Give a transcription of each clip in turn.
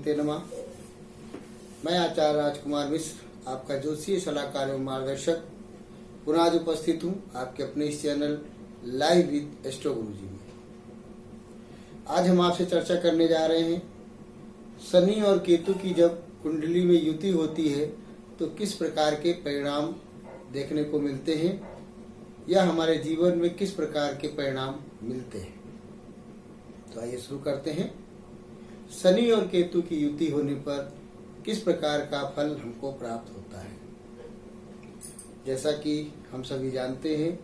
भगवते नमः। मैं आचार्य राजकुमार मिश्र, आपका ज्योतिषीय सलाहकार एवं मार्गदर्शक, पुनः आज उपस्थित हूँ आपके अपने इस चैनल लाइव विद एस्ट्रो गुरुजी में। आज हम आपसे चर्चा करने जा रहे हैं शनि और केतु की जब कुंडली में युति होती है तो किस प्रकार के परिणाम देखने को मिलते हैं या हमारे जीवन में किस प्रकार के परिणाम मिलते हैं। तो आइए शुरू करते हैं। शनि और केतु की युति होने पर किस प्रकार का फल हमको प्राप्त होता है। जैसा कि हम सभी जानते हैं,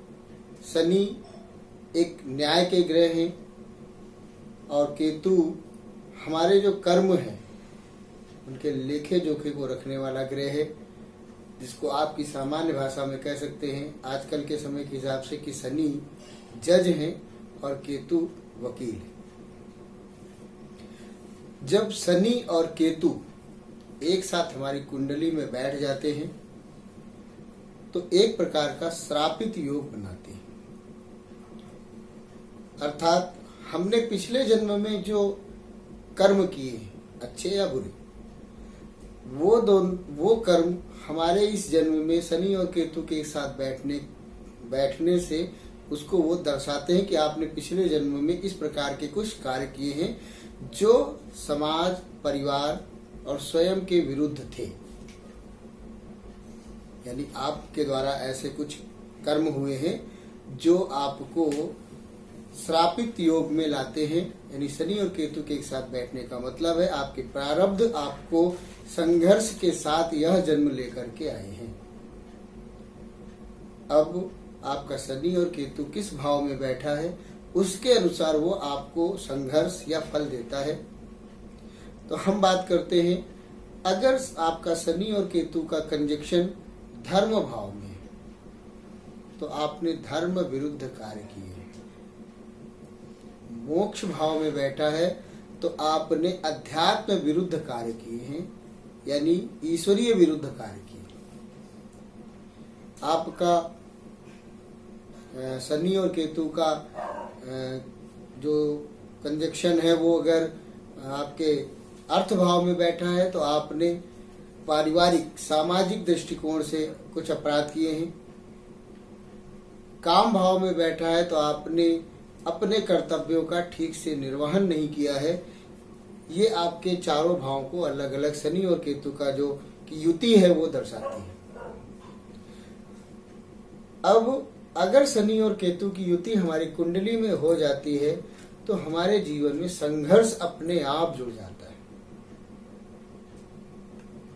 शनि एक न्याय के ग्रह हैं और केतु हमारे जो कर्म हैं उनके लेखे जोखे को रखने वाला ग्रह है, जिसको आपकी सामान्य भाषा में कह सकते हैं आजकल के समय के हिसाब से कि शनि जज हैं और केतु वकील है। जब शनि और केतु एक साथ हमारी कुंडली में बैठ जाते हैं तो एक प्रकार का श्रापित योग बनाते हैं। अर्थात हमने पिछले जन्म में जो कर्म किए अच्छे या बुरे, वो कर्म हमारे इस जन्म में शनि और केतु के साथ बैठने से उसको वो दर्शाते हैं कि आपने पिछले जन्म में इस प्रकार के कुछ कार्य किए हैं जो समाज, परिवार और स्वयं के विरुद्ध थे। यानी आपके द्वारा ऐसे कुछ कर्म हुए हैं जो आपको श्रापित योग में लाते हैं। यानी शनि और केतु के एक साथ बैठने का मतलब है आपके प्रारब्ध आपको संघर्ष के साथ यह जन्म लेकर के आए हैं। अब आपका शनि और केतु किस भाव में बैठा है उसके अनुसार वो आपको संघर्ष या फल देता है। तो हम बात करते हैं, अगर आपका शनि और केतु का कंजक्शन धर्म भाव में है तो आपने धर्म विरुद्ध कार्य किए हैं। मोक्ष भाव में बैठा है तो आपने अध्यात्म विरुद्ध कार्य किए हैं, यानी ईश्वरीय विरुद्ध कार्य किए। आपका शनि और केतु का जो कंजक्शन है वो अगर आपके अर्थ भाव में बैठा है तो आपने पारिवारिक सामाजिक दृष्टिकोण से कुछ अपराध किए हैं। काम भाव में बैठा है तो आपने अपने कर्तव्यों का ठीक से निर्वहन नहीं किया है। ये आपके चारों भावों को अलग अलग शनि और केतु का जो की युति है वो दर्शाती है। अब अगर शनि और केतु की युति हमारी कुंडली में हो जाती है तो हमारे जीवन में संघर्ष अपने आप जुड़ जाता है।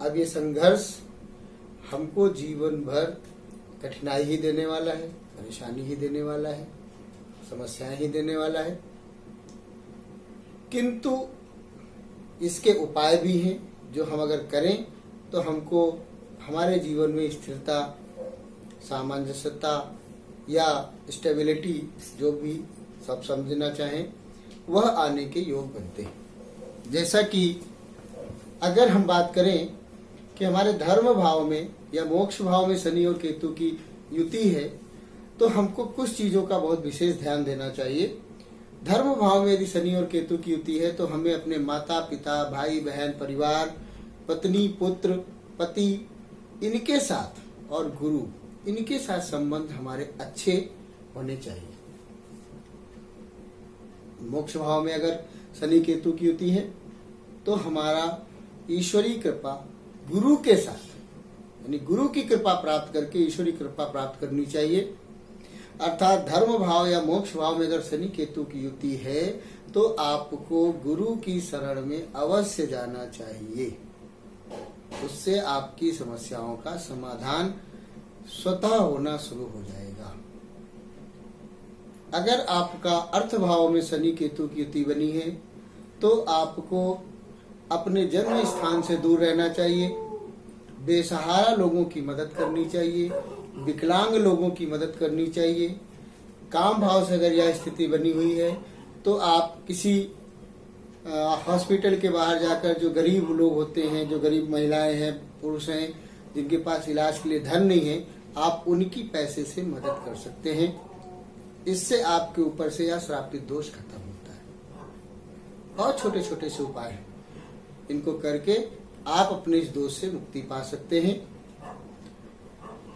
अब ये संघर्ष हमको जीवन भर कठिनाई ही देने वाला है, परेशानी ही देने वाला है, समस्याएं ही देने वाला है। किंतु इसके उपाय भी हैं जो हम अगर करें तो हमको हमारे जीवन में स्थिरता, सामंजस्यता या स्टेबिलिटी, जो भी सब समझना चाहें, वह आने के योग बनते हैं। जैसा कि अगर हम बात करें कि हमारे धर्म भाव में या मोक्ष भाव में शनि और केतु की युति है तो हमको कुछ चीजों का बहुत विशेष ध्यान देना चाहिए। धर्म भाव में यदि शनि और केतु की युति है तो हमें अपने माता पिता, भाई बहन, परिवार, पत्नी, पुत्र, पति, इनके साथ और गुरु, इनके साथ संबंध हमारे अच्छे होने चाहिए। मोक्ष भाव में अगर शनि केतु की युति है तो हमारा ईश्वरीय कृपा गुरु के साथ, यानी गुरु की कृपा प्राप्त करके ईश्वरीय कृपा प्राप्त करनी चाहिए। अर्थात धर्म भाव या मोक्ष भाव में अगर शनि केतु की युति है तो आपको गुरु की शरण में अवश्य जाना चाहिए। उससे आपकी समस्याओं का समाधान स्वतः होना शुरू हो जाएगा। अगर आपका अर्थ भाव में शनि केतु की युति बनी है तो आपको अपने जन्म स्थान से दूर रहना चाहिए, बेसहारा लोगों की मदद करनी चाहिए, विकलांग लोगों की मदद करनी चाहिए। काम भाव से अगर यह स्थिति बनी हुई है तो आप किसी हॉस्पिटल के बाहर जाकर, जो गरीब लोग होते हैं, जो गरीब महिलाएं हैं, पुरुष हैं, जिनके पास इलाज के लिए धन नहीं है, आप उनकी पैसे से मदद कर सकते हैं। इससे आपके ऊपर से यह श्रापित दोष खत्म होता है। और छोटे छोटे से उपाय हैं। इनको करके आप अपने इस दोष से मुक्ति पा सकते हैं।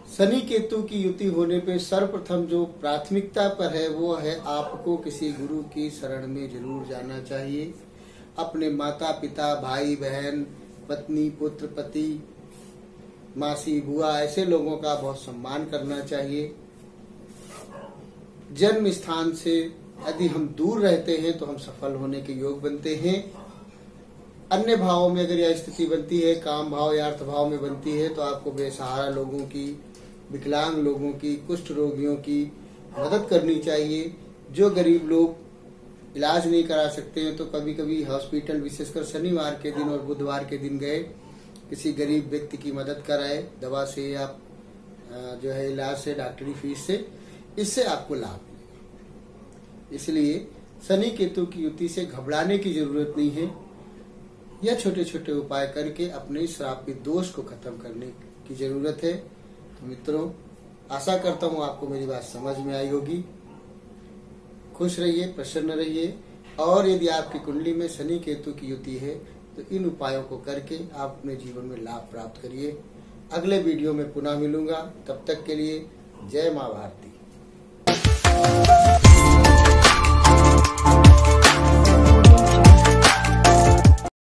शनि केतु की युति होने पे सर्वप्रथम जो प्राथमिकता पर है वो है आपको किसी गुरु की शरण में जरूर जाना चाहिए। अपने माता पिता, भाई बहन, पत्नी, पुत्र, पति, मासी, बुआ, ऐसे लोगों का बहुत सम्मान करना चाहिए। जन्म स्थान से यदि हम दूर रहते हैं तो हम सफल होने के योग बनते हैं। अन्य भावों में अगर यह स्थिति बनती है, काम भाव या अर्थ भाव में बनती है, तो आपको बेसहारा लोगों की, विकलांग लोगों की, कुष्ठ रोगियों की मदद करनी चाहिए। जो गरीब लोग इलाज नहीं करा सकते हैं तो कभी कभी हॉस्पिटल, विशेषकर शनिवार के दिन और बुधवार के दिन गए किसी गरीब व्यक्ति की मदद कराए, दवा से या जो है इलाज से, डॉक्टरी फीस से, इससे आपको लाभ मिलेगा। इसलिए शनि केतु की युति से घबराने की जरूरत नहीं है। यह छोटे छोटे उपाय करके अपने श्रापित दोष को खत्म करने की जरूरत है। तो मित्रों, आशा करता हूँ आपको मेरी बात समझ में आई होगी। खुश रहिए, प्रसन्न रहिए, और यदि आपकी कुंडली में शनि केतु की युति है तो इन उपायों को करके आप अपने जीवन में लाभ प्राप्त करिए। अगले वीडियो में पुनः मिलूंगा, तब तक के लिए जय मां भारती।